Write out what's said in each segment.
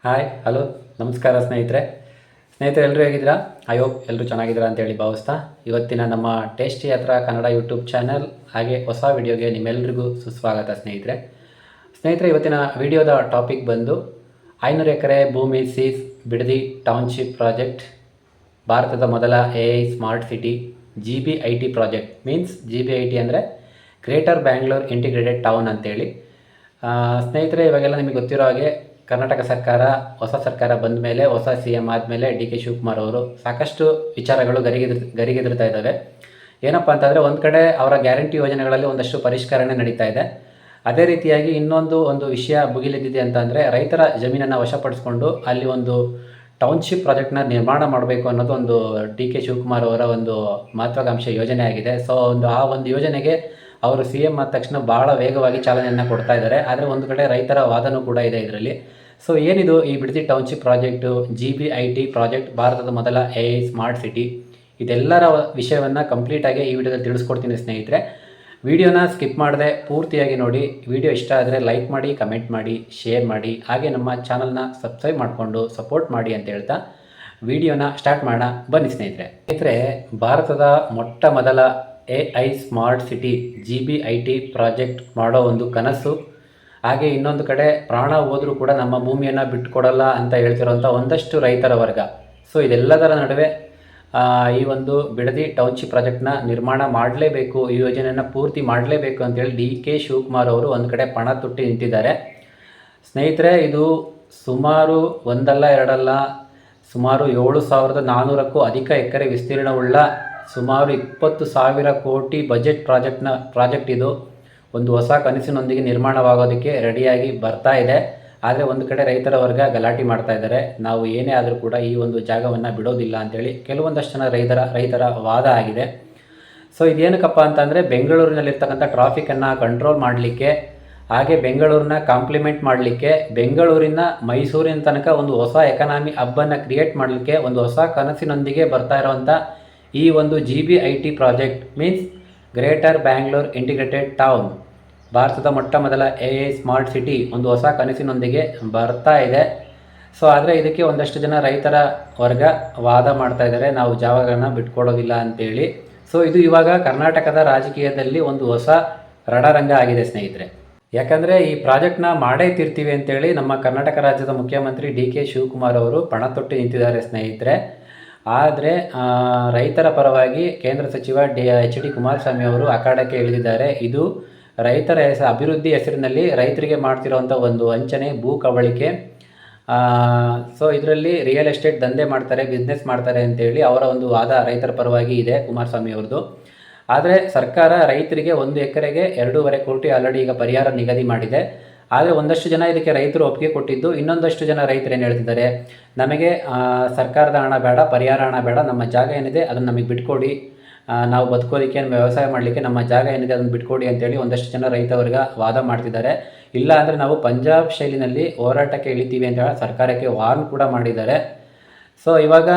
Hi hello ನಮಸ್ಕಾರ ಸ್ನೇಹಿತರೆ ಎಲ್ಲರೂ ಹೇಗಿದ್ದೀರಾ? ಐ ಹೋಪ್ ಎಲ್ಲರೂ ಚೆನ್ನಾಗಿದ್ದೀರಾ ಅಂತೇಳಿ ಭಾವಿಸ್ತಾ ಇವತ್ತಿನ ನಮ್ಮ ಟೇಸ್ಟಿ ಯಾತ್ರಾ ಕನ್ನಡ ಯೂಟ್ಯೂಬ್ ಚಾನಲ್ ಹಾಗೆ ಹೊಸ ವಿಡಿಯೋಗೆ ನಿಮ್ಮೆಲ್ಲರಿಗೂ ಸುಸ್ವಾಗತ ಸ್ನೇಹಿತರೆ ಇವತ್ತಿನ ವಿಡಿಯೋದ ಟಾಪಿಕ್ ಬಂದು 500 ಎಕರೆ ಭೂಮಿ ಸೀಸ್ ಬಿಡದಿ ಟೌನ್ಶಿಪ್ ಪ್ರಾಜೆಕ್ಟ್, ಭಾರತದ ಮೊದಲ AI smart city GBIT project. Means GBIT ಅಂದರೆ ಗ್ರೇಟರ್ ಬ್ಯಾಂಗ್ಳೂರ್ ಇಂಟಿಗ್ರೇಟೆಡ್ ಟೌನ್ ಅಂತೇಳಿ. ಸ್ನೇಹಿತರೆ, ಇವಾಗೆಲ್ಲ ನಿಮಗೆ ಗೊತ್ತಿರೋ ಹಾಗೆ ಕರ್ನಾಟಕ ಸರ್ಕಾರ ಹೊಸ ಸರ್ಕಾರ ಬಂದ ಮೇಲೆ, ಹೊಸ CM ಆದಮೇಲೆ DK ಶಿವಕುಮಾರ್ ಅವರು ಸಾಕಷ್ಟು ವಿಚಾರಗಳು ಗರಿಗೆದರ್ತಾ ಇದ್ದಾವೆ. ಏನಪ್ಪ ಅಂತಂದರೆ, ಒಂದು ಕಡೆ ಅವರ ಗ್ಯಾರಂಟಿ ಯೋಜನೆಗಳಲ್ಲಿ ಒಂದಷ್ಟು ಪರಿಷ್ಕರಣೆ ನಡೀತಾ ಇದೆ. ಅದೇ ರೀತಿಯಾಗಿ ಒಂದು ವಿಷಯ ಭುಗಿಲೆದ್ದಿದೆ ಅಂತಂದರೆ, ರೈತರ ಜಮೀನನ್ನು ವಶಪಡಿಸ್ಕೊಂಡು ಅಲ್ಲಿ ಒಂದು ಟೌನ್ಶಿಪ್ ಪ್ರಾಜೆಕ್ಟ್ನ ನಿರ್ಮಾಣ ಮಾಡಬೇಕು ಅನ್ನೋದು ಒಂದು DK ಶಿವಕುಮಾರ್ ಅವರ ಒಂದು ಮಹತ್ವಾಕಾಂಕ್ಷೆ ಯೋಜನೆ ಆಗಿದೆ. ಸೊ ಆ ಒಂದು ಯೋಜನೆಗೆ ಅವರು CM ಆದ ತಕ್ಷಣ ಭಾಳ ವೇಗವಾಗಿ ಚಾಲನೆಯನ್ನು ಕೊಡ್ತಾ ಇದ್ದಾರೆ. ಆದರೆ ಒಂದು ಕಡೆ ರೈತರ ವಾದನೂ ಕೂಡ ಇದೆ ಇದರಲ್ಲಿ. ಸೊ ಏನಿದು ಈ Bidadi township project, GBIT project, ಭಾರತದ ಮೊದಲ AI ಸ್ಮಾರ್ಟ್ ಸಿಟಿ, ಇದೆಲ್ಲರ ವಿಷಯವನ್ನು ಕಂಪ್ಲೀಟಾಗಿ ಈ ವಿಡಿಯೋದಲ್ಲಿ ತಿಳಿಸ್ಕೊಡ್ತೀನಿ ಸ್ನೇಹಿತರೆ. ವಿಡಿಯೋನ ಸ್ಕಿಪ್ ಮಾಡದೆ ಪೂರ್ತಿಯಾಗಿ ನೋಡಿ. ವಿಡಿಯೋ ಇಷ್ಟ ಆದರೆ ಲೈಕ್ ಮಾಡಿ, ಕಮೆಂಟ್ ಮಾಡಿ, ಶೇರ್ ಮಾಡಿ, ಹಾಗೆ ನಮ್ಮ ಚಾನಲ್ನ ಸಬ್ಸ್ಕ್ರೈಬ್ ಮಾಡಿಕೊಂಡು ಸಪೋರ್ಟ್ ಮಾಡಿ ಅಂತ ಹೇಳ್ತಾ ವಿಡಿಯೋನ ಸ್ಟಾರ್ಟ್ ಮಾಡೋಣ ಬನ್ನಿ ಸ್ನೇಹಿತರೆ. ಭಾರತದ ಮೊಟ್ಟ ಮೊದಲ AI smart city GBIT project ಮಾಡೋ ಒಂದು ಕನಸು, ಹಾಗೆ ಇನ್ನೊಂದು ಕಡೆ ಪ್ರಾಣ ಹೋದರೂ ಕೂಡ ನಮ್ಮ ಭೂಮಿಯನ್ನು ಬಿಟ್ಟುಕೊಡಲ್ಲ ಅಂತ ಹೇಳ್ತಿರೋಂಥ ಒಂದಷ್ಟು ರೈತರ ವರ್ಗ. ಸೊ ಇದೆಲ್ಲದರ ನಡುವೆ ಈ ಒಂದು ಬಿಡದಿ ಟೌನ್ಶಿಪ್ ಪ್ರಾಜೆಕ್ಟ್ನ ನಿರ್ಮಾಣ ಮಾಡಲೇಬೇಕು, ಈ ಯೋಜನೆಯನ್ನು ಪೂರ್ತಿ ಮಾಡಲೇಬೇಕು ಅಂತೇಳಿ DK ಶಿವಕುಮಾರ್ ಅವರು ಒಂದು ಕಡೆ ಪಣ ತೊಟ್ಟಿ ನಿಂತಿದ್ದಾರೆ. ಸ್ನೇಹಿತರೆ, ಇದು ಸುಮಾರು ಒಂದಲ್ಲ ಎರಡಲ್ಲ, ಸುಮಾರು 7,400ಕ್ಕೂ ಅಧಿಕ ಎಕರೆ ವಿಸ್ತೀರ್ಣವುಳ್ಳ ಸುಮಾರು 20,000 ಕೋಟಿ ಬಜೆಟ್ ಪ್ರಾಜೆಕ್ಟ್ ಇದು ಒಂದು ಹೊಸ ಕನಸಿನೊಂದಿಗೆ ನಿರ್ಮಾಣವಾಗೋದಕ್ಕೆ ರೆಡಿಯಾಗಿ ಬರ್ತಾ ಇದೆ. ಆದರೆ ಒಂದು ಕಡೆ ರೈತರ ವರ್ಗ ಗಲಾಟೆ ಮಾಡ್ತಾ ಇದ್ದಾರೆ. ನಾವು ಏನೇ ಆದರೂ ಕೂಡ ಈ ಒಂದು ಜಾಗವನ್ನು ಬಿಡೋದಿಲ್ಲ ಅಂತೇಳಿ ಕೆಲವೊಂದಷ್ಟು ಜನ ರೈತರ ವಾದ ಆಗಿದೆ. ಸೊ ಇದೇನಕ್ಕಪ್ಪ ಅಂತಂದರೆ, ಬೆಂಗಳೂರಿನಲ್ಲಿರ್ತಕ್ಕಂಥ ಟ್ರಾಫಿಕನ್ನು ಕಂಟ್ರೋಲ್ ಮಾಡಲಿಕ್ಕೆ, ಹಾಗೆ ಬೆಂಗಳೂರನ್ನ ಕಾಂಪ್ಲಿಮೆಂಟ್ ಮಾಡಲಿಕ್ಕೆ, ಬೆಂಗಳೂರಿನ ಮೈಸೂರಿನ ತನಕ ಒಂದು ಹೊಸ ಎಕನಾಮಿ ಹಬ್ಬನ್ನು ಕ್ರಿಯೇಟ್ ಮಾಡಲಿಕ್ಕೆ ಒಂದು ಹೊಸ ಕನಸಿನೊಂದಿಗೆ ಬರ್ತಾ ಇರೋವಂಥ ಈ ಒಂದು GBIT project, means greater Bangalore integrated town, ಭಾರತದ ಮೊಟ್ಟ ಮೊದಲ AI ಸ್ಮಾರ್ಟ್ ಸಿಟಿ, ಒಂದು ಹೊಸ ಕನಸಿನೊಂದಿಗೆ ಬರ್ತಾ ಇದೆ. ಸೊ ಆದರೆ ಇದಕ್ಕೆ ಒಂದಷ್ಟು ಜನ ರೈತರ ವರ್ಗ ವಾದ ಮಾಡ್ತಾ ಇದ್ದಾರೆ, ನಾವು ಜಾಗಗಳನ್ನ ಬಿಟ್ಕೊಡೋದಿಲ್ಲ ಅಂತೇಳಿ. ಸೊ ಇದು ಇವಾಗ ಕರ್ನಾಟಕದ ರಾಜಕೀಯದಲ್ಲಿ ಒಂದು ಹೊಸ ರಣರಂಗ ಆಗಿದೆ ಸ್ನೇಹಿತರೆ. ಯಾಕಂದರೆ ಈ ಪ್ರಾಜೆಕ್ಟ್ನ ಮಾಡೇ ತೀರ್ತೀವಿ ಅಂತೇಳಿ ನಮ್ಮ ಕರ್ನಾಟಕ ರಾಜ್ಯದ ಮುಖ್ಯಮಂತ್ರಿ DK ಶಿವಕುಮಾರ್ ಅವರು ಪಣ ತೊಟ್ಟಿ ನಿಂತಿದ್ದಾರೆ ಸ್ನೇಹಿತರೆ. ಆದರೆ ರೈತರ ಪರವಾಗಿ ಕೇಂದ್ರ ಸಚಿವ HD ಕುಮಾರಸ್ವಾಮಿ ಅವರು ಅಖಾಡಕ್ಕೆ ಇಳಿದಿದ್ದಾರೆ. ಇದು ರೈತರ ಅಭಿವೃದ್ಧಿ ಹೆಸರಿನಲ್ಲಿ ರೈತರಿಗೆ ಮಾಡ್ತಿರೋವಂಥ ಒಂದು ವಂಚನೆ, ಭೂ ಕಬಳಿಕೆ. ಸೊ ಇದರಲ್ಲಿ ರಿಯಲ್ ಎಸ್ಟೇಟ್ ದಂಧೆ ಮಾಡ್ತಾರೆ, ಬಿಸ್ನೆಸ್ ಮಾಡ್ತಾರೆ ಅಂತೇಳಿ ಅವರ ಒಂದು ವಾದ ರೈತರ ಪರವಾಗಿ ಇದೆ, ಕುಮಾರಸ್ವಾಮಿ ಅವ್ರದ್ದು. ಆದರೆ ಸರ್ಕಾರ ರೈತರಿಗೆ 1 ಎಕರೆಗೆ 2.5 ಕೋಟಿ ಆಲ್ರೆಡಿ ಈಗ ಪರಿಹಾರ ನಿಗದಿ ಮಾಡಿದೆ. ಆದರೆ ಒಂದಷ್ಟು ಜನ ಇದಕ್ಕೆ ರೈತರು ಒಪ್ಪಿಗೆ ಕೊಟ್ಟಿದ್ದು, ಇನ್ನೊಂದಷ್ಟು ಜನ ರೈತರು ಏನು ಹೇಳ್ತಿದ್ದಾರೆ, ನಮಗೆ ಸರ್ಕಾರದ ಹಣ ಬೇಡ, ಪರಿಹಾರ ಹಣ ಬೇಡ, ನಮ್ಮ ಜಾಗ ಏನಿದೆ ಅದನ್ನು ನಮಗೆ ಬಿಟ್ಕೊಡಿ, ನಾವು ಬದುಕೋದಕ್ಕೆ, ವ್ಯವಸಾಯ ಮಾಡಲಿಕ್ಕೆ ನಮ್ಮ ಜಾಗ ಏನಿದೆ ಅದನ್ನು ಬಿಟ್ಕೊಡಿ ಅಂತೇಳಿ ಒಂದಷ್ಟು ಜನ ರೈತ ವರ್ಗ ವಾದ ಮಾಡ್ತಿದ್ದಾರೆ. ಇಲ್ಲ ಅಂದರೆ ನಾವು ಪಂಜಾಬ್ ಶೈಲಿನಲ್ಲಿ ಹೋರಾಟಕ್ಕೆ ಇಳಿತೀವಿ ಅಂತ ಹೇಳಿ ಸರ್ಕಾರಕ್ಕೆ ವಾರ್ನ್ ಕೂಡ ಮಾಡಿದ್ದಾರೆ. ಸೊ ಇವಾಗ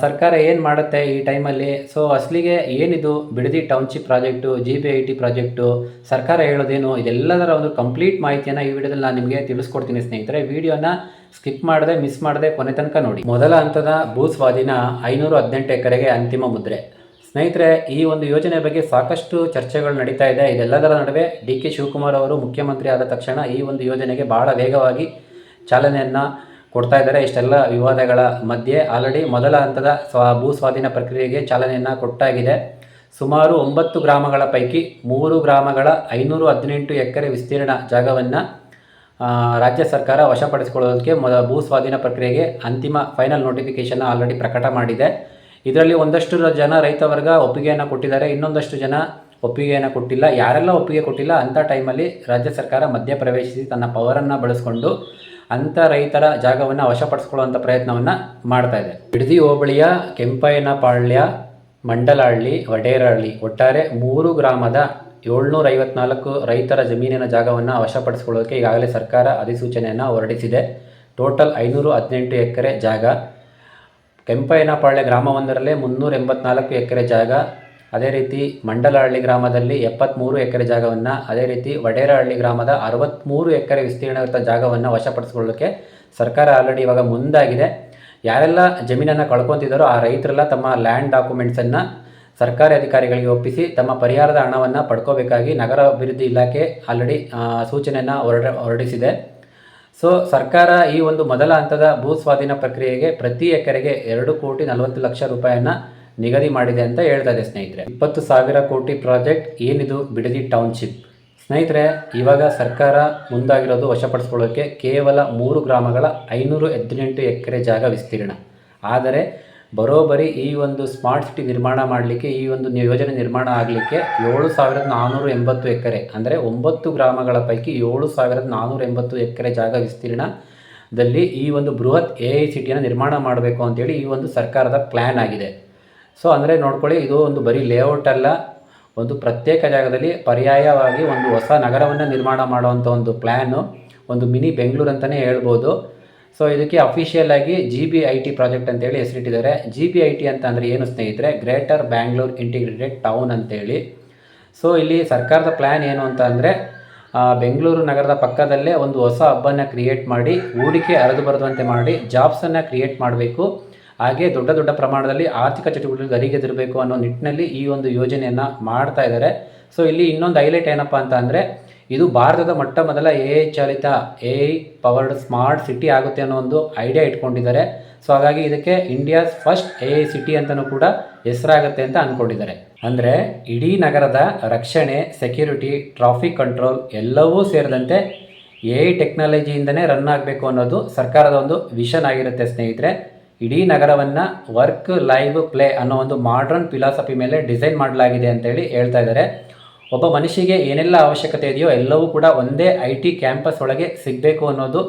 ಸರ್ಕಾರ ಏನು ಮಾಡುತ್ತೆ ಈ ಟೈಮಲ್ಲಿ? ಸೊ ಅಸಲಿಗೆ ಏನಿದು Bidadi township project, GBIT project, ಸರ್ಕಾರ ಹೇಳೋದೇನು, ಇದೆಲ್ಲದರ ಒಂದು ಕಂಪ್ಲೀಟ್ ಮಾಹಿತಿಯನ್ನು ಈ ವಿಡಿಯೋದಲ್ಲಿ ನಾನು ನಿಮಗೆ ತಿಳಿಸ್ಕೊಡ್ತೀನಿ ಸ್ನೇಹಿತರೆ. ವಿಡಿಯೋನ ಸ್ಕಿಪ್ ಮಾಡದೆ, ಮಿಸ್ ಮಾಡದೆ ಕೊನೆ ತನಕ ನೋಡಿ. ಮೊದಲ ಹಂತದ ಭೂ ಸ್ವಾಧೀನ 518 ಎಕರೆಗೆ ಅಂತಿಮ ಮುದ್ರೆ. ಸ್ನೇಹಿತರೆ, ಈ ಒಂದು ಯೋಜನೆ ಬಗ್ಗೆ ಸಾಕಷ್ಟು ಚರ್ಚೆಗಳು ನಡೀತಾ ಇದೆ. ಇದೆಲ್ಲದರ ನಡುವೆ DK ಶಿವಕುಮಾರ್ ಅವರು ಮುಖ್ಯಮಂತ್ರಿ ಆದ ತಕ್ಷಣ ಈ ಒಂದು ಯೋಜನೆಗೆ ಭಾಳ ವೇಗವಾಗಿ ಚಾಲನೆಯನ್ನು ಕೊಡ್ತಾ ಇದ್ದಾರೆ. ಇಷ್ಟೆಲ್ಲ ವಿವಾದಗಳ ಮಧ್ಯೆ ಆಲ್ರೆಡಿ ಮೊದಲ ಹಂತದ ಭೂ ಸ್ವಾಧೀನ ಪ್ರಕ್ರಿಯೆಗೆ ಚಾಲನೆಯನ್ನು ಕೊಟ್ಟಾಗಿದೆ. ಸುಮಾರು 9 ಗ್ರಾಮಗಳ ಪೈಕಿ 3 ಗ್ರಾಮಗಳ 518 ಎಕರೆ ವಿಸ್ತೀರ್ಣ ಜಾಗವನ್ನು ರಾಜ್ಯ ಸರ್ಕಾರ ವಶಪಡಿಸಿಕೊಳ್ಳೋದಕ್ಕೆ ಭೂ ಸ್ವಾಧೀನ ಪ್ರಕ್ರಿಯೆಗೆ ಅಂತಿಮ ಫೈನಲ್ ನೋಟಿಫಿಕೇಷನ್ ಆಲ್ರೆಡಿ ಪ್ರಕಟ ಮಾಡಿದೆ. ಇದರಲ್ಲಿ ಒಂದಷ್ಟು ಜನ ರೈತ ವರ್ಗ ಒಪ್ಪಿಗೆಯನ್ನು ಕೊಟ್ಟಿದ್ದಾರೆ, ಇನ್ನೊಂದಷ್ಟು ಜನ ಒಪ್ಪಿಗೆಯನ್ನು ಕೊಟ್ಟಿಲ್ಲ. ಯಾರೆಲ್ಲ ಒಪ್ಪಿಗೆ ಕೊಟ್ಟಿಲ್ಲ ಅಂಥ ಟೈಮಲ್ಲಿ ರಾಜ್ಯ ಸರ್ಕಾರ ಮಧ್ಯಪ್ರವೇಶಿಸಿ ತನ್ನ ಪವರನ್ನು ಬಳಸಿಕೊಂಡು ಅಂಥ ರೈತರ ಜಾಗವನ್ನು ವಶಪಡಿಸ್ಕೊಳ್ಳುವಂಥ ಪ್ರಯತ್ನವನ್ನು ಮಾಡ್ತಾ ಇದೆ. ಬಿಡದಿ ಹೋಬಳಿಯ ಕೆಂಪಯ್ಯನಪಾಳ್ಯ, ಮಂಡಲಹಳ್ಳಿ, ವಡೇರಹಳ್ಳಿ, ಒಟ್ಟಾರೆ 3 ಗ್ರಾಮದ 754 ರೈತರ ಜಮೀನಿನ ಜಾಗವನ್ನು ವಶಪಡಿಸಿಕೊಳ್ಳೋಕೆ ಈಗಾಗಲೇ ಸರ್ಕಾರ ಅಧಿಸೂಚನೆಯನ್ನು ಹೊರಡಿಸಿದೆ. ಟೋಟಲ್ 518 ಎಕರೆ ಜಾಗ. ಕೆಂಪಯ್ಯನಪಾಳ್ಯ ಗ್ರಾಮವೊಂದರಲ್ಲೇ 384 ಎಕರೆ ಜಾಗ, ಅದೇ ರೀತಿ ಮಂಡಲಹಳ್ಳಿ ಗ್ರಾಮದಲ್ಲಿ 73 ಎಕರೆ ಜಾಗವನ್ನು, ಅದೇ ರೀತಿ ವಡೇರಹಳ್ಳಿ ಗ್ರಾಮದ 63 ಎಕರೆ ವಿಸ್ತೀರ್ಣಯುಕ್ತ ಜಾಗವನ್ನು ವಶಪಡಿಸಿಕೊಳ್ಳೋಕ್ಕೆ ಸರ್ಕಾರ ಆಲ್ರೆಡಿ ಇವಾಗ ಮುಂದಾಗಿದೆ. ಯಾರೆಲ್ಲ ಜಮೀನನ್ನು ಕಳ್ಕೊತಿದ್ದಾರೋ ಆ ರೈತರೆಲ್ಲ ತಮ್ಮ ಲ್ಯಾಂಡ್ ಡಾಕ್ಯುಮೆಂಟ್ಸನ್ನು ಸರ್ಕಾರಿ ಅಧಿಕಾರಿಗಳಿಗೆ ಒಪ್ಪಿಸಿ ತಮ್ಮ ಪರಿಹಾರದ ಹಣವನ್ನು ಪಡ್ಕೋಬೇಕಾಗಿ ನಗರ ಅಭಿವೃದ್ಧಿ ಇಲಾಖೆ ಆಲ್ರೆಡಿ ಸೂಚನೆಯನ್ನು ಹೊರಡಿಸಿದೆ. ಸೊ ಸರ್ಕಾರ ಈ ಒಂದು ಮೊದಲ ಹಂತದ ಭೂ ಸ್ವಾಧೀನ ಪ್ರಕ್ರಿಯೆಗೆ ಪ್ರತಿ ಎಕರೆಗೆ 2,40,00,000 ರೂಪಾಯಿಯನ್ನು ನಿಗದಿ ಮಾಡಿದೆ ಅಂತ ಹೇಳ್ತಾ ಇದೆ ಸ್ನೇಹಿತರೆ. 20,000 ಕೋಟಿ ಪ್ರಾಜೆಕ್ಟ್ ಏನಿದು ಬಿಡದಿ ಟೌನ್ಶಿಪ್. ಸ್ನೇಹಿತರೆ, ಇವಾಗ ಸರ್ಕಾರ ಮುಂದಾಗಿರೋದು ವಶಪಡಿಸ್ಕೊಳ್ಳೋಕ್ಕೆ ಕೇವಲ 3 ಗ್ರಾಮಗಳ 518 ಎಕರೆ ಜಾಗ ವಿಸ್ತೀರ್ಣ. ಆದರೆ ಬರೋಬ್ಬರಿ ಈ ಒಂದು ಸ್ಮಾರ್ಟ್ ಸಿಟಿ ನಿರ್ಮಾಣ ಮಾಡಲಿಕ್ಕೆ, ಈ ಒಂದು ಯೋಜನೆ ನಿರ್ಮಾಣ ಆಗಲಿಕ್ಕೆ 7,480 ಎಕರೆ, ಅಂದರೆ 9 ಗ್ರಾಮಗಳ ಪೈಕಿ 7,480 ಎಕರೆ ಜಾಗ ವಿಸ್ತೀರ್ಣದಲ್ಲಿ ಈ ಒಂದು ಬೃಹತ್ AI ಸಿಟಿಯನ್ನು ನಿರ್ಮಾಣ ಮಾಡಬೇಕು ಅಂತೇಳಿ ಈ ಒಂದು ಸರ್ಕಾರದ ಪ್ಲ್ಯಾನ್ ಆಗಿದೆ. ಸೊ ಅಂದರೆ ನೋಡ್ಕೊಳ್ಳಿ, ಇದು ಒಂದು ಬರೀ ಲೇಔಟ್ ಅಲ್ಲ, ಒಂದು ಪ್ರತ್ಯೇಕ ಜಾಗದಲ್ಲಿ ಪರ್ಯಾಯವಾಗಿ ಒಂದು ಹೊಸ ನಗರವನ್ನು ನಿರ್ಮಾಣ ಮಾಡುವಂಥ ಒಂದು ಪ್ಲ್ಯಾನು, ಒಂದು ಮಿನಿ ಬೆಂಗಳೂರು ಅಂತಲೇ ಹೇಳ್ಬೋದು. ಸೊ ಇದಕ್ಕೆ ಅಫಿಷಿಯಲ್ ಆಗಿ GBIT ಪ್ರಾಜೆಕ್ಟ್ ಅಂತೇಳಿ ಹೆಸರಿಟ್ಟಿದ್ದಾರೆ. GBIT ಅಂತ ಅಂದರೆ ಏನು ಸ್ನೇಹಿತರೆ, ಗ್ರೇಟರ್ ಬ್ಯಾಂಗ್ಳೂರ್ ಇಂಟಿಗ್ರೇಟೆಡ್ ಟೌನ್ ಅಂತೇಳಿ. ಸೊ ಇಲ್ಲಿ ಸರ್ಕಾರದ ಪ್ಲ್ಯಾನ್ ಏನು ಅಂತ ಅಂದರೆ, ಬೆಂಗಳೂರು ನಗರದ ಪಕ್ಕದಲ್ಲೇ ಒಂದು ಹೊಸ ಹಬ್ಬನ್ನು ಕ್ರಿಯೇಟ್ ಮಾಡಿ, ಹೂಡಿಕೆ ಹರಿದು ಬರುವಂತೆ ಮಾಡಿ, ಜಾಬ್ಸನ್ನು ಕ್ರಿಯೇಟ್ ಮಾಡಬೇಕು, ಹಾಗೆ ದೊಡ್ಡ ದೊಡ್ಡ ಪ್ರಮಾಣದಲ್ಲಿ ಆರ್ಥಿಕ ಚಟುವಟಿಕೆಗಳಿಗೆ ಗರಿಗೆದರಬೇಕು ಅನ್ನೋ ನಿಟ್ಟಿನಲ್ಲಿ ಈ ಒಂದು ಯೋಜನೆಯನ್ನು ಮಾಡ್ತಾ ಇದ್ದಾರೆ. ಸೊ ಇಲ್ಲಿ ಇನ್ನೊಂದು ಹೈಲೈಟ್ ಏನಪ್ಪ ಅಂತ ಅಂದರೆ, ಇದು ಭಾರತದ ಮೊಟ್ಟ ಮೊದಲ AI ಚಾಲಿತ AI ಪವರ್ಡ್ ಸ್ಮಾರ್ಟ್ ಸಿಟಿ ಆಗುತ್ತೆ ಅನ್ನೋ ಒಂದು ಐಡಿಯಾ ಇಟ್ಕೊಂಡಿದ್ದಾರೆ. ಸೊ ಹಾಗಾಗಿ ಇದಕ್ಕೆ ಇಂಡಿಯಾಸ್ ಫಸ್ಟ್ AI ಸಿಟಿ ಅಂತಲೂ ಕೂಡ ಹೆಸರಾಗುತ್ತೆ ಅಂತ ಅಂದ್ಕೊಂಡಿದ್ದಾರೆ. ಅಂದರೆ ಇಡೀ ನಗರದ ರಕ್ಷಣೆ, ಸೆಕ್ಯೂರಿಟಿ, ಟ್ರಾಫಿಕ್ ಕಂಟ್ರೋಲ್ ಎಲ್ಲವೂ ಸೇರಿದಂತೆ AI ಟೆಕ್ನಾಲಜಿಯಿಂದನೇ ರನ್ ಆಗಬೇಕು ಅನ್ನೋದು ಸರ್ಕಾರದ ಒಂದು ವಿಷನ್ ಆಗಿರುತ್ತೆ ಸ್ನೇಹಿತರೆ. ಇಡೀ ನಗರವನ್ನು ವರ್ಕ್ ಲೈವ್ ಪ್ಲೇ ಅನ್ನೋ ಒಂದು ಮಾಡ್ರನ್ ಫಿಲಾಸಫಿ ಮೇಲೆ ಡಿಸೈನ್ ಮಾಡಲಾಗಿದೆ ಅಂತೇಳಿ ಹೇಳ್ತಾ ಇದ್ದಾರೆ. ಒಬ್ಬ ಮನುಷ್ಯಗೆ ಏನೆಲ್ಲ ಅವಶ್ಯಕತೆ ಇದೆಯೋ ಎಲ್ಲವೂ ಕೂಡ ಒಂದೇ IT ಕ್ಯಾಂಪಸ್ ಒಳಗೆ ಸಿಗಬೇಕು ಅನ್ನೋದು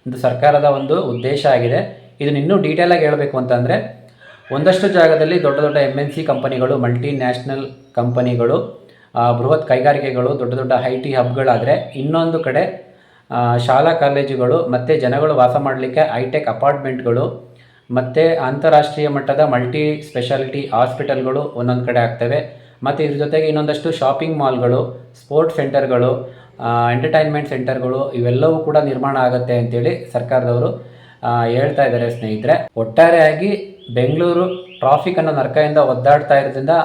ಒಂದು ಸರ್ಕಾರದ ಒಂದು ಉದ್ದೇಶ ಆಗಿದೆ. ಇದನ್ನು ಇನ್ನೂ ಡೀಟೇಲಾಗಿ ಹೇಳಬೇಕು ಅಂತಂದರೆ, ಒಂದಷ್ಟು ಜಾಗದಲ್ಲಿ ದೊಡ್ಡ ದೊಡ್ಡ MNC ಕಂಪನಿಗಳು, ಮಲ್ಟಿನ್ಯಾಷನಲ್ ಕಂಪನಿಗಳು, ಬೃಹತ್ ಕೈಗಾರಿಕೆಗಳು, ದೊಡ್ಡ ದೊಡ್ಡ IT ಹಬ್ಗಳಾದರೆ, ಇನ್ನೊಂದು ಕಡೆ ಶಾಲಾ ಕಾಲೇಜುಗಳು ಮತ್ತು ಜನಗಳು ವಾಸ ಮಾಡಲಿಕ್ಕೆ ಹೈಟೆಕ್ ಅಪಾರ್ಟ್ಮೆಂಟ್ಗಳು ಮತ್ತು ಅಂತಾರಾಷ್ಟ್ರೀಯ ಮಟ್ಟದ ಮಲ್ಟಿ ಸ್ಪೆಷಾಲಿಟಿ ಹಾಸ್ಪಿಟಲ್ಗಳು ಒಂದೊಂದು ಕಡೆ ಆಗ್ತವೆ. ಮತ್ತು ಇದ್ರ ಜೊತೆಗೆ ಇನ್ನೊಂದಷ್ಟು ಶಾಪಿಂಗ್ ಮಾಲ್ಗಳು, ಸ್ಪೋರ್ಟ್ಸ್ ಸೆಂಟರ್ಗಳು, ಎಂಟರ್ಟೈನ್ಮೆಂಟ್ ಸೆಂಟರ್ಗಳು ಇವೆಲ್ಲವೂ ಕೂಡ ನಿರ್ಮಾಣ ಆಗುತ್ತೆ ಅಂತೇಳಿ ಸರ್ಕಾರದವರು ಹೇಳ್ತಾ ಇದ್ದಾರೆ ಸ್ನೇಹಿತರೆ. ಒಟ್ಟಾರೆಯಾಗಿ ಬೆಂಗಳೂರು ಟ್ರಾಫಿಕ್ ಅನ್ನೋ ನರಕದಿಂದ ಒದ್ದಾಡ್ತಾ ಇರೋದ್ರಿಂದ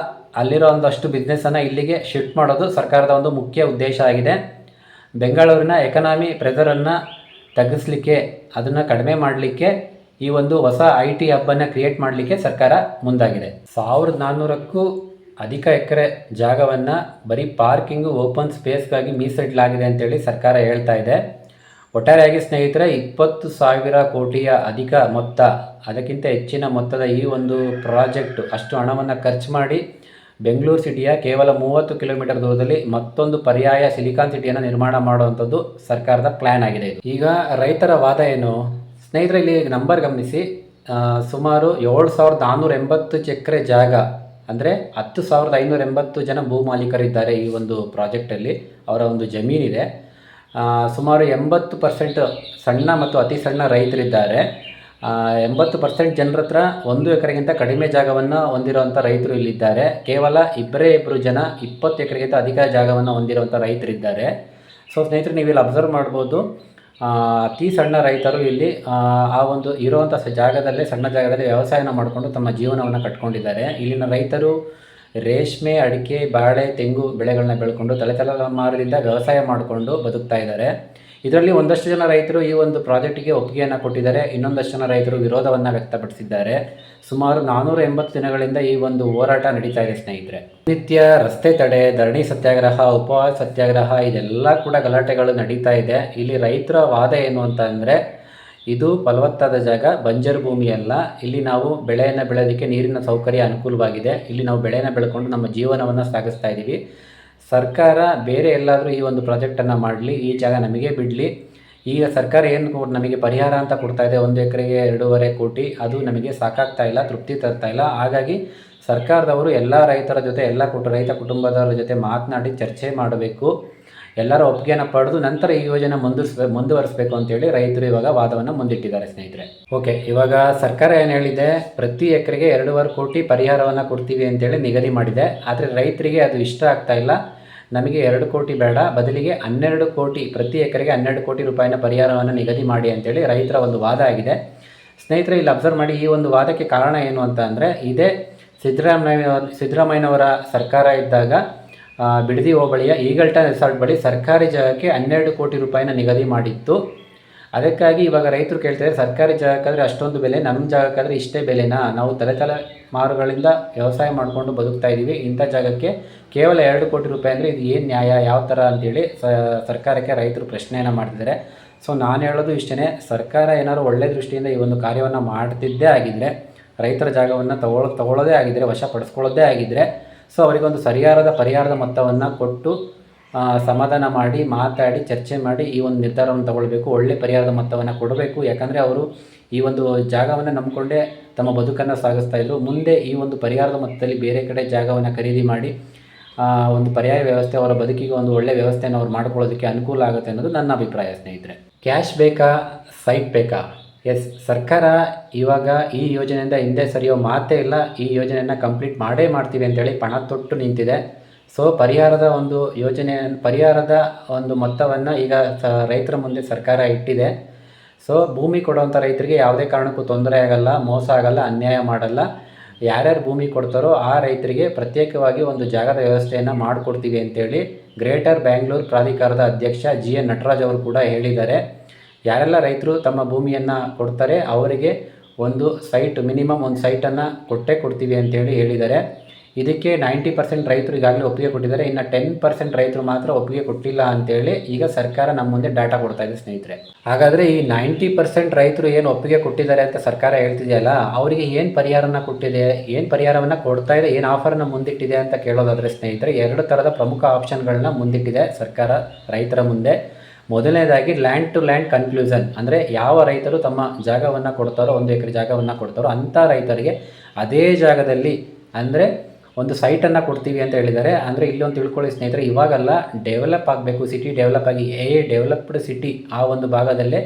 ಅಲ್ಲಿರೋ ಒಂದಷ್ಟು ಬಿಸ್ನೆಸ್ಸನ್ನು ಇಲ್ಲಿಗೆ ಶಿಫ್ಟ್ ಮಾಡೋದು ಸರ್ಕಾರದ ಒಂದು ಮುಖ್ಯ ಉದ್ದೇಶ ಆಗಿದೆ. ಬೆಂಗಳೂರಿನ ಎಕನಾಮಿ ಪ್ರೆಸರನ್ನು ತಗ್ಗಿಸಲಿಕ್ಕೆ, ಅದನ್ನು ಕಡಿಮೆ ಮಾಡಲಿಕ್ಕೆ ಈ ಒಂದು ಹೊಸ IT ಹಬ್ಬನ್ನು ಕ್ರಿಯೇಟ್ ಮಾಡಲಿಕ್ಕೆ ಸರ್ಕಾರ ಮುಂದಾಗಿದೆ. 1,400ಕ್ಕೂ ಅಧಿಕ ಎಕರೆ ಜಾಗವನ್ನು ಬರೀ ಪಾರ್ಕಿಂಗು, ಓಪನ್ ಸ್ಪೇಸ್ಗಾಗಿ ಮೀಸಲಿಡಲಾಗಿದೆ ಅಂತೇಳಿ ಸರ್ಕಾರ ಹೇಳ್ತಾ ಇದೆ. ಒಟ್ಟಾರೆಯಾಗಿ ಸ್ನೇಹಿತರೆ, 20,000 ಕೋಟಿಯ ಅಧಿಕ ಮೊತ್ತ, ಅದಕ್ಕಿಂತ ಹೆಚ್ಚಿನ ಮೊತ್ತದ ಈ ಒಂದು ಪ್ರಾಜೆಕ್ಟು ಅಷ್ಟು ಹಣವನ್ನು ಖರ್ಚು ಮಾಡಿ ಬೆಂಗಳೂರು ಸಿಟಿಯ ಕೇವಲ 30 ಕಿಲೋಮೀಟರ್ ದೂರದಲ್ಲಿ ಮತ್ತೊಂದು ಪರ್ಯಾಯ ಸಿಲಿಕಾನ್ ಸಿಟಿಯನ್ನು ನಿರ್ಮಾಣ ಮಾಡುವಂಥದ್ದು ಸರ್ಕಾರದ ಪ್ಲ್ಯಾನ್ ಆಗಿದೆ. ಈಗ ರೈತರ ವಾದ ಏನು ಸ್ನೇಹಿತರೆ, ಇಲ್ಲಿ ನಂಬರ್ ಗಮನಿಸಿ. ಸುಮಾರು 7,480 ಎಕರೆ ಜಾಗ, ಅಂದರೆ 10,580 ಜನ ಭೂ ಮಾಲೀಕರಿದ್ದಾರೆ ಈ ಒಂದು ಪ್ರಾಜೆಕ್ಟಲ್ಲಿ, ಅವರ ಒಂದು ಜಮೀನಿದೆ. ಸುಮಾರು 80% ಸಣ್ಣ ಮತ್ತು ಅತಿ ಸಣ್ಣ ರೈತರಿದ್ದಾರೆ. 80% ಜನರ ಹತ್ರ 1 ಎಕರೆಗಿಂತ ಕಡಿಮೆ ಜಾಗವನ್ನು ಹೊಂದಿರುವಂಥ ರೈತರು ಇಲ್ಲಿದ್ದಾರೆ. ಕೇವಲ 2 ಜನ 20 ಎಕರೆಗಿಂತ ಅಧಿಕ ಜಾಗವನ್ನು ಹೊಂದಿರುವಂಥ ರೈತರಿದ್ದಾರೆ. ಸೊ ಸ್ನೇಹಿತರೆ, ನೀವಿಲ್ಲಿ ಅಬ್ಸರ್ವ್ ಮಾಡ್ಬೋದು, ಅತಿ ಸಣ್ಣ ರೈತರು ಇಲ್ಲಿ ಆ ಒಂದು ಇರುವಂಥ ಜಾಗದಲ್ಲೇ, ಸಣ್ಣ ಜಾಗದಲ್ಲಿ ವ್ಯವಸಾಯನ ಮಾಡಿಕೊಂಡು ತಮ್ಮ ಜೀವನವನ್ನು ಕಟ್ಕೊಂಡಿದ್ದಾರೆ. ಇಲ್ಲಿನ ರೈತರು ರೇಷ್ಮೆ, ಅಡಿಕೆ, ಬಾಳೆ, ತೆಂಗು ಬೆಳೆಗಳನ್ನ ಬೆಳ್ಕೊಂಡು ತಲೆತಲೆಮಾರದಿಂದ ವ್ಯವಸಾಯ ಮಾಡಿಕೊಂಡು ಬದುಕ್ತಾ ಇದ್ದಾರೆ. ಇದರಲ್ಲಿ ಒಂದಷ್ಟು ಜನ ರೈತರು ಈ ಒಂದು ಪ್ರಾಜೆಕ್ಟಿಗೆ ಒಪ್ಪಿಗೆಯನ್ನು ಕೊಟ್ಟಿದ್ದಾರೆ, ಇನ್ನೊಂದಷ್ಟು ಜನ ರೈತರು ವಿರೋಧವನ್ನು ವ್ಯಕ್ತಪಡಿಸಿದ್ದಾರೆ. ಸುಮಾರು 480 ದಿನಗಳಿಂದ ಈ ಒಂದು ಹೋರಾಟ ನಡೀತಾ ಇದೆ ಸ್ನೇಹಿತರೆ. ನಿತ್ಯ ರಸ್ತೆ ತಡೆ, ಧರಣಿ ಸತ್ಯಾಗ್ರಹ, ಉಪವಾಸ ಸತ್ಯಾಗ್ರಹ ಇದೆಲ್ಲ ಕೂಡ ಗಲಾಟೆಗಳು ನಡೀತಾ ಇದೆ. ಇಲ್ಲಿ ರೈತರ ವಾದ ಏನು ಅಂತ ಅಂದರೆ, ಇದು ಫಲವತ್ತಾದ ಜಾಗ, ಬಂಜರು ಭೂಮಿ ಅಲ್ಲ. ಇಲ್ಲಿ ನಾವು ಬೆಳೆಯನ್ನು ಬೆಳೆಯೋದಕ್ಕೆ ನೀರಿನ ಸೌಕರ್ಯ ಅನುಕೂಲವಾಗಿದೆ. ಇಲ್ಲಿ ನಾವು ಬೆಳೆಯನ್ನು ಬೆಳ್ಕೊಂಡು ನಮ್ಮ ಜೀವನವನ್ನು ಸಾಗಿಸ್ತಾ ಇದ್ದೀವಿ. ಸರ್ಕಾರ ಬೇರೆ ಎಲ್ಲಾದರೂ ಈ ಒಂದು ಪ್ರಾಜೆಕ್ಟನ್ನು ಮಾಡಲಿ, ಈ ಜಾಗ ನಮಗೆ ಬಿಡಲಿ. ಈಗ ಸರ್ಕಾರ ಏನು ನಮಗೆ ಪರಿಹಾರ ಅಂತ ಕೊಡ್ತಾ ಇದೆ, 1 ಎಕರೆಗೆ 2.5 ಕೋಟಿ, ಅದು ನಮಗೆ ಸಾಕಾಗ್ತಾ ಇಲ್ಲ, ತೃಪ್ತಿ ತರ್ತಾ ಇಲ್ಲ. ಹಾಗಾಗಿ ಸರ್ಕಾರದವರು ಎಲ್ಲ ರೈತರ ಜೊತೆ, ರೈತ ಕುಟುಂಬದವರ ಜೊತೆ ಮಾತನಾಡಿ ಚರ್ಚೆ ಮಾಡಬೇಕು. ಎಲ್ಲರ ಒಪ್ಪಿಗೆನ ಪಡೆದು ನಂತರ ಈ ಯೋಜನೆ ಮುಂದುವರಿಸಬೇಕು ಅಂತೇಳಿ ರೈತರು ಇವಾಗ ವಾದವನ್ನು ಮುಂದಿಟ್ಟಿದ್ದಾರೆ ಸ್ನೇಹಿತರೆ. ಓಕೆ, ಇವಾಗ ಸರ್ಕಾರ ಏನು ಹೇಳಿದೆ, ಪ್ರತಿ ಎಕರೆಗೆ 2.5 ಕೋಟಿ ಪರಿಹಾರವನ್ನು ಕೊಡ್ತೀವಿ ಅಂತೇಳಿ ನಿಗದಿ ಮಾಡಿದೆ. ಆದರೆ ರೈತರಿಗೆ ಅದು ಇಷ್ಟ ಆಗ್ತಾ ಇಲ್ಲ. ನಮಗೆ 2 ಕೋಟಿ ಬೇಡ, ಬದಲಿಗೆ 12 ಕೋಟಿ, ಪ್ರತಿ ಎಕರೆಗೆ 12 ಕೋಟಿ ರೂಪಾಯಿನ ಪರಿಹಾರವನ್ನು ನಿಗದಿ ಮಾಡಿ ಅಂತೇಳಿ ರೈತರ ಒಂದು ವಾದ ಆಗಿದೆ. ಸ್ನೇಹಿತರೆ, ಇಲ್ಲಿ ಅಬ್ಸರ್ವ್ ಮಾಡಿ, ಈ ಒಂದು ವಾದಕ್ಕೆ ಕಾರಣ ಏನು ಅಂತ ಅಂದರೆ, ಇದೇ ಸಿದ್ದರಾಮಯ್ಯನವರ ಸರ್ಕಾರ ಇದ್ದಾಗ ಬಿಡದಿ ಹೋಬಳಿಯ ಈಗಲ್ಟನ್ ರೆಸಾರ್ಟ್ ಬಳಿ ಸರ್ಕಾರಿ ಜಾಗಕ್ಕೆ 12 ಕೋಟಿ ರೂಪಾಯಿನ ನಿಗದಿ ಮಾಡಿತ್ತು. ಅದಕ್ಕಾಗಿ ಇವಾಗ ರೈತರು ಕೇಳ್ತಾರೆ, ಸರ್ಕಾರಿ ಜಾಗಕ್ಕಾದರೆ ಅಷ್ಟೊಂದು ಬೆಲೆ, ನಮ್ಮ ಜಾಗಕ್ಕಾದರೆ ಇಷ್ಟೇ ಬೆಲೆನಾ? ನಾವು ತಲೆಮಾರುಗಳಿಂದ ವ್ಯವಸಾಯ ಮಾಡಿಕೊಂಡು ಬದುಕ್ತಾ ಇದ್ದೀವಿ, ಇಂಥ ಜಾಗಕ್ಕೆ ಕೇವಲ 2 ಕೋಟಿ ರೂಪಾಯಿ ಅಂದರೆ ಇದು ಏನು ನ್ಯಾಯ, ಯಾವ ಥರ ಅಂತೇಳಿ ಸರ್ಕಾರಕ್ಕೆ ರೈತರು ಪ್ರಶ್ನೆಯನ್ನು ಮಾಡ್ತಿದ್ದಾರೆ. ಸೊ ನಾನು ಹೇಳೋದು ಇಷ್ಟೇ, ಸರ್ಕಾರ ಏನಾದರೂ ಒಳ್ಳೆ ದೃಷ್ಟಿಯಿಂದ ಈ ಒಂದು ಕಾರ್ಯವನ್ನು ಮಾಡ್ತಿದ್ದೇ ಆಗಿದ್ದರೆ, ರೈತರ ಜಾಗವನ್ನು ತಗೊಳ್ಳೋದೇ ಆಗಿದ್ದರೆ, ವಶಪಡಿಸ್ಕೊಳ್ಳೋದೇ ಆಗಿದ್ದರೆ, ಸೊ ಅವರಿಗೊಂದು ಸರಿಯಾದ ಪರಿಹಾರದ ಮೊತ್ತವನ್ನು ಕೊಟ್ಟು ಸಮಾಧಾನ ಮಾಡಿ, ಮಾತಾಡಿ, ಚರ್ಚೆ ಮಾಡಿ ಈ ಒಂದು ನಿರ್ಧಾರವನ್ನು ತಗೊಳ್ಬೇಕು. ಒಳ್ಳೆ ಪರಿಹಾರದ ಮೊತ್ತವನ್ನು ಕೊಡಬೇಕು. ಯಾಕಂದರೆ ಅವರು ಈ ಒಂದು ಜಾಗವನ್ನು ನಂಬಿಕೊಂಡೇ ತಮ್ಮ ಬದುಕನ್ನು ಸಾಗಿಸ್ತಾ ಇದ್ದರು. ಮುಂದೆ ಈ ಒಂದು ಪರಿಹಾರದ ಮೊತ್ತದಲ್ಲಿ ಬೇರೆ ಕಡೆ ಜಾಗವನ್ನು ಖರೀದಿ ಮಾಡಿ ಒಂದು ಪರ್ಯಾಯ ವ್ಯವಸ್ಥೆ, ಅವರ ಬದುಕಿಗೆ ಒಂದು ಒಳ್ಳೆಯ ವ್ಯವಸ್ಥೆಯನ್ನು ಅವ್ರು ಮಾಡ್ಕೊಳ್ಳೋದಕ್ಕೆ ಅನುಕೂಲ ಆಗುತ್ತೆ ಅನ್ನೋದು ನನ್ನ ಅಭಿಪ್ರಾಯ ಸ್ನೇಹಿತರೆ. ಕ್ಯಾಶ್ ಬೇಕಾ, ಸೈಟ್ ಬೇಕಾ? ಎಸ್, ಸರ್ಕಾರ ಇವಾಗ ಈ ಯೋಜನೆಯಿಂದ ಹಿಂದೆ ಸರಿಯೋ ಮಾತೇ ಇಲ್ಲ. ಈ ಯೋಜನೆಯನ್ನು ಕಂಪ್ಲೀಟ್ ಮಾಡೇ ಮಾಡ್ತೀವಿ ಅಂತೇಳಿ ಪಣ ತೊಟ್ಟು ನಿಂತಿದೆ. ಸೊ ಪರಿಹಾರದ ಒಂದು ಮೊತ್ತವನ್ನು ಈಗ ರೈತರ ಮುಂದೆ ಸರ್ಕಾರ ಇಟ್ಟಿದೆ. ಸೊ ಭೂಮಿ ಕೊಡುವಂಥ ರೈತರಿಗೆ ಯಾವುದೇ ಕಾರಣಕ್ಕೂ ತೊಂದರೆ ಆಗಲ್ಲ, ಮೋಸ ಆಗಲ್ಲ, ಅನ್ಯಾಯ ಮಾಡಲ್ಲ. ಯಾರ್ಯಾರು ಭೂಮಿ ಕೊಡ್ತಾರೋ ಆ ರೈತರಿಗೆ ಪ್ರತ್ಯೇಕವಾಗಿ ಒಂದು ಜಾಗದ ವ್ಯವಸ್ಥೆಯನ್ನು ಮಾಡಿಕೊಡ್ತೀವಿ ಅಂತೇಳಿ ಗ್ರೇಟರ್ ಬ್ಯಾಂಗ್ಳೂರು ಪ್ರಾಧಿಕಾರದ ಅಧ್ಯಕ್ಷ GN ನಟರಾಜ್ ಅವರು ಕೂಡ ಹೇಳಿದ್ದಾರೆ. ಯಾರೆಲ್ಲ ರೈತರು ತಮ್ಮ ಭೂಮಿಯನ್ನು ಕೊಡ್ತಾರೆ ಅವರಿಗೆ ಒಂದು ಸೈಟ್, ಮಿನಿಮಮ್ ಒಂದು ಸೈಟನ್ನು ಕೊಡ್ತೀವಿ ಅಂತೇಳಿ ಹೇಳಿದ್ದಾರೆ. ಇದಕ್ಕೆ 90% ರೈತರು ಈಗಾಗಲೇ ಒಪ್ಪಿಗೆ ಕೊಟ್ಟಿದ್ದಾರೆ. ಇನ್ನು 10% ರೈತರು ಮಾತ್ರ ಒಪ್ಪಿಗೆ ಕೊಟ್ಟಿಲ್ಲ ಅಂತೇಳಿ ಈಗ ಸರ್ಕಾರ ನಮ್ಮ ಮುಂದೆ ಡಾಟಾ ಕೊಡ್ತಾ ಇದೆ ಸ್ನೇಹಿತರೆ. ಹಾಗಾದರೆ ಈ 90% ರೈತರು ಏನು ಒಪ್ಪಿಗೆ ಕೊಟ್ಟಿದ್ದಾರೆ ಅಂತ ಸರ್ಕಾರ ಹೇಳ್ತಿದೆಯಲ್ಲ, ಅವರಿಗೆ ಏನು ಪರಿಹಾರನ ಕೊಟ್ಟಿದೆ, ಏನು ಪರಿಹಾರವನ್ನು ಕೊಡ್ತಾ ಇದೆ, ಏನು ಆಫರನ್ನು ಮುಂದಿಟ್ಟಿದೆ ಅಂತ ಕೇಳೋದಾದರೆ ಸ್ನೇಹಿತರೆ, 2 ಥರದ ಪ್ರಮುಖ ಆಪ್ಷನ್ಗಳನ್ನ ಮುಂದಿಟ್ಟಿದೆ ಸರ್ಕಾರ ರೈತರ ಮುಂದೆ. ಮೊದಲನೇದಾಗಿ ಲ್ಯಾಂಡ್ ಟು ಲ್ಯಾಂಡ್ ಕನ್ಕ್ಲೂಷನ್, ಅಂದರೆ ಯಾವ ರೈತರು ತಮ್ಮ ಜಾಗವನ್ನು ಕೊಡ್ತಾರೋ, 1 ಎಕರೆ ಜಾಗವನ್ನು ಕೊಡ್ತಾರೋ ಅಂಥ ರೈತರಿಗೆ ಅದೇ ಜಾಗದಲ್ಲಿ ಅಂದರೆ ಒಂದು ಸೈಟನ್ನು ಕೊಡ್ತೀವಿ ಅಂತ ಹೇಳಿದ್ದಾರೆ. ಅಂದರೆ ಇಲ್ಲೊಂದು ತಿಳ್ಕೊಳ್ಳಿ ಸ್ನೇಹಿತರೆ, ಇವಾಗೆಲ್ಲ ಡೆವಲಪ್ ಆಗಬೇಕು, ಸಿಟಿ ಡೆವಲಪ್ ಆಗಿ ಡೆವಲಪ್ಡ್ ಸಿಟಿ ಆ ಒಂದು ಭಾಗದಲ್ಲೇ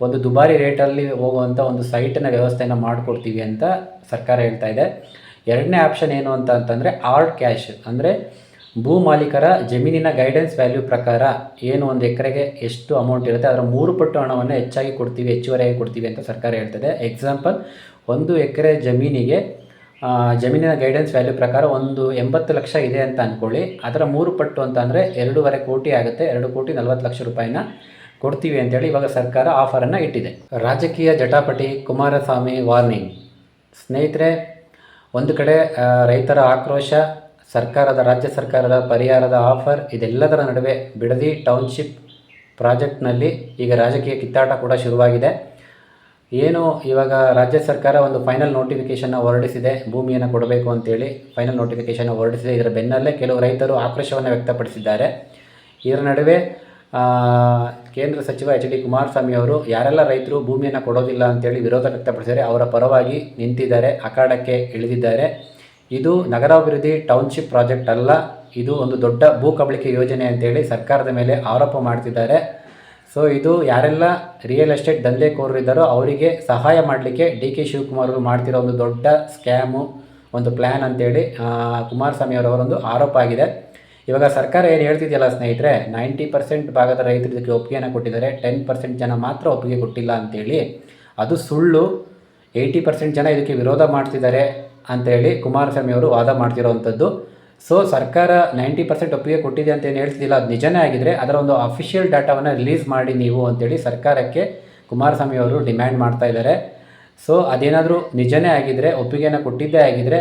ಒಂದು ದುಬಾರಿ ರೇಟಲ್ಲಿ ಹೋಗುವಂಥ ಒಂದು ಸೈಟಿನ ವ್ಯವಸ್ಥೆಯನ್ನು ಮಾಡಿಕೊಡ್ತೀವಿ ಅಂತ ಸರ್ಕಾರ ಹೇಳ್ತಾ ಇದೆ. 2ನೇ ಆಪ್ಷನ್ ಏನು ಅಂತಂದರೆ ಹಾರ್ಡ್ ಕ್ಯಾಶ್, ಅಂದರೆ ಭೂ ಮಾಲೀಕರ ಜಮೀನಿನ ಗೈಡೆನ್ಸ್ ವ್ಯಾಲ್ಯೂ ಪ್ರಕಾರ ಏನು 1 ಎಕರೆಗೆ ಎಷ್ಟು ಅಮೌಂಟ್ ಇರುತ್ತೆ ಅದರ 3 ಪಟ್ಟು ಹಣವನ್ನು ಹೆಚ್ಚುವರಿಯಾಗಿ ಕೊಡ್ತೀವಿ ಅಂತ ಸರ್ಕಾರ ಹೇಳ್ತದೆ. ಎಕ್ಸಾಂಪಲ್, 1 ಎಕರೆ ಜಮೀನಿನ ಗೈಡೆನ್ಸ್ ವ್ಯಾಲ್ಯೂ ಪ್ರಕಾರ ಒಂದು 80 ಲಕ್ಷ ಇದೆ ಅಂತ ಅಂದ್ಕೊಳ್ಳಿ. ಅದರ 3 ಪಟ್ಟು ಅಂತ ಅಂದರೆ 2.5 ಕೋಟಿ ಆಗುತ್ತೆ. 2,40,00,000 ರೂಪಾಯಿನ ಕೊಡ್ತೀವಿ ಅಂತೇಳಿ ಇವಾಗ ಸರ್ಕಾರ ಆಫರನ್ನು ಇಟ್ಟಿದೆ. ರಾಜಕೀಯ ಜಟಾಪಟಿ, ಕುಮಾರಸ್ವಾಮಿ ವಾರ್ನಿಂಗ್. ಸ್ನೇಹಿತರೆ, ಒಂದು ಕಡೆ ರೈತರ ಆಕ್ರೋಶ, ರಾಜ್ಯ ಸರ್ಕಾರದ ಪರಿಹಾರದ ಆಫರ್, ಇದೆಲ್ಲದರ ನಡುವೆ ಬಿಡದಿ ಟೌನ್ಶಿಪ್ ಪ್ರಾಜೆಕ್ಟ್ನಲ್ಲಿ ಈಗ ರಾಜಕೀಯ ಕಿತ್ತಾಟ ಕೂಡ ಶುರುವಾಗಿದೆ. ಏನು ಇವಾಗ ರಾಜ್ಯ ಸರ್ಕಾರ ಒಂದು ಫೈನಲ್ ನೋಟಿಫಿಕೇಷನ್ನ ಹೊರಡಿಸಿದೆ, ಭೂಮಿಯನ್ನು ಕೊಡಬೇಕು ಅಂತೇಳಿ ಫೈನಲ್ ನೋಟಿಫಿಕೇಷನ್ ಹೊರಡಿಸಿದೆ. ಇದರ ಬೆನ್ನಲ್ಲೇ ಕೆಲವು ರೈತರು ಆಕ್ರೋಶವನ್ನು ವ್ಯಕ್ತಪಡಿಸಿದ್ದಾರೆ. ಇದರ ನಡುವೆ ಕೇಂದ್ರ ಸಚಿವ HD ಕುಮಾರಸ್ವಾಮಿ ಅವರು ಯಾರೆಲ್ಲ ರೈತರು ಭೂಮಿಯನ್ನು ಕೊಡೋದಿಲ್ಲ ಅಂತೇಳಿ ವಿರೋಧ ವ್ಯಕ್ತಪಡಿಸಿದರೆ ಅವರ ಪರವಾಗಿ ನಿಂತಿದ್ದಾರೆ, ಅಖಾಡಕ್ಕೆ ಇಳಿದಿದ್ದಾರೆ. ಇದು ನಗರಾಭಿವೃದ್ಧಿ ಟೌನ್ಶಿಪ್ ಪ್ರಾಜೆಕ್ಟ್ ಅಲ್ಲ, ಇದು ಒಂದು ದೊಡ್ಡ ಭೂ ಕಬಳಿಕೆ ಯೋಜನೆ ಅಂತೇಳಿ ಸರ್ಕಾರದ ಮೇಲೆ ಆರೋಪ ಮಾಡ್ತಿದ್ದಾರೆ. ಸೊ ಇದು ಯಾರೆಲ್ಲ ರಿಯಲ್ ಎಸ್ಟೇಟ್ ದಂಧೆಕೋರರಿದ್ದಾರೋ ಅವರಿಗೆ ಸಹಾಯ ಮಾಡಲಿಕ್ಕೆ DK ಶಿವಕುಮಾರ್ ಅವರು ಮಾಡ್ತಿರೋ ಒಂದು ದೊಡ್ಡ ಸ್ಕ್ಯಾಮು, ಒಂದು ಪ್ಲ್ಯಾನ್ ಅಂತೇಳಿ ಕುಮಾರಸ್ವಾಮಿ ಅವರವರೊಂದು ಆರೋಪ ಆಗಿದೆ. ಇವಾಗ ಸರ್ಕಾರ ಏನು ಹೇಳ್ತಿದೆಯಲ್ಲ ಸ್ನೇಹಿತರೆ, 90% ಭಾಗದ ರೈತರು ಇದಕ್ಕೆ ಒಪ್ಪಿಗೆಯನ್ನು ಕೊಟ್ಟಿದ್ದಾರೆ, 10% ಜನ ಮಾತ್ರ ಒಪ್ಪಿಗೆ ಕೊಟ್ಟಿಲ್ಲ ಅಂತೇಳಿ, ಅದು ಸುಳ್ಳು. 80% ಜನ ಇದಕ್ಕೆ ವಿರೋಧ ಮಾಡ್ತಿದ್ದಾರೆ ಅಂತೇಳಿ ಕುಮಾರಸ್ವಾಮಿ ಅವರು ವಾದ ಮಾಡ್ತಿರೋವಂಥದ್ದು. ಸೊ ಸರ್ಕಾರ 90% ಒಪ್ಪಿಗೆ ಕೊಟ್ಟಿದೆ ಅಂತ ಏನು ಹೇಳ್ತಿದ್ದಿಲ್ಲ, ಅದು ನಿಜನೇ ಆಗಿದ್ದರೆ ಅದರ ಒಂದು ಅಫಿಷಿಯಲ್ ಡಾಟಾವನ್ನು ರಿಲೀಸ್ ಮಾಡಿ ನೀವು ಅಂತೇಳಿ ಸರ್ಕಾರಕ್ಕೆ ಕುಮಾರಸ್ವಾಮಿ ಅವರು ಡಿಮ್ಯಾಂಡ್ ಮಾಡ್ತಾ ಇದ್ದಾರೆ. ಸೊ ಅದೇನಾದರೂ ನಿಜನೇ ಆಗಿದ್ದರೆ, ಒಪ್ಪಿಗೆಯನ್ನು ಕೊಟ್ಟಿದ್ದೇ ಆಗಿದ್ದರೆ,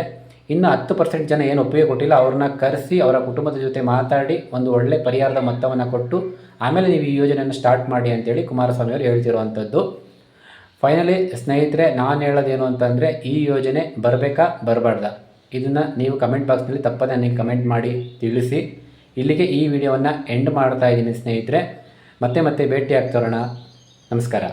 ಇನ್ನು 10% ಜನ ಏನು ಒಪ್ಪಿಗೆ ಕೊಟ್ಟಿಲ್ಲ ಅವ್ರನ್ನ ಕರೆಸಿ ಅವರ ಕುಟುಂಬದ ಜೊತೆ ಮಾತಾಡಿ ಒಂದು ಒಳ್ಳೆ ಪರಿಹಾರದ ಮೊತ್ತವನ್ನು ಕೊಟ್ಟು ಆಮೇಲೆ ನೀವು ಈ ಯೋಜನೆಯನ್ನು ಸ್ಟಾರ್ಟ್ ಮಾಡಿ ಅಂತೇಳಿ ಕುಮಾರಸ್ವಾಮಿ ಅವರು ಹೇಳ್ತಿರುವಂಥದ್ದು. ಫೈನಲಿ ಸ್ನೇಹಿತರೆ, ನಾನು ಹೇಳೋದೇನು ಅಂತಂದರೆ, ಈ ಯೋಜನೆ ಬರಬೇಕಾ ಬರಬಾರ್ದಾ ಇದನ್ನು ನೀವು ಕಮೆಂಟ್ ಬಾಕ್ಸ್ನಲ್ಲಿ ತಪ್ಪದೆ ನನಗೆ ಕಮೆಂಟ್ ಮಾಡಿ ತಿಳಿಸಿ. ಇಲ್ಲಿಗೆ ಈ ವಿಡಿಯೋವನ್ನು ಎಂಡ್ ಮಾಡ್ತಾ ಇದ್ದೀನಿ ಸ್ನೇಹಿತರೆ. ಮತ್ತೆ ಭೇಟಿ ಆಗ್ತೋರೋಣ. ನಮಸ್ಕಾರ.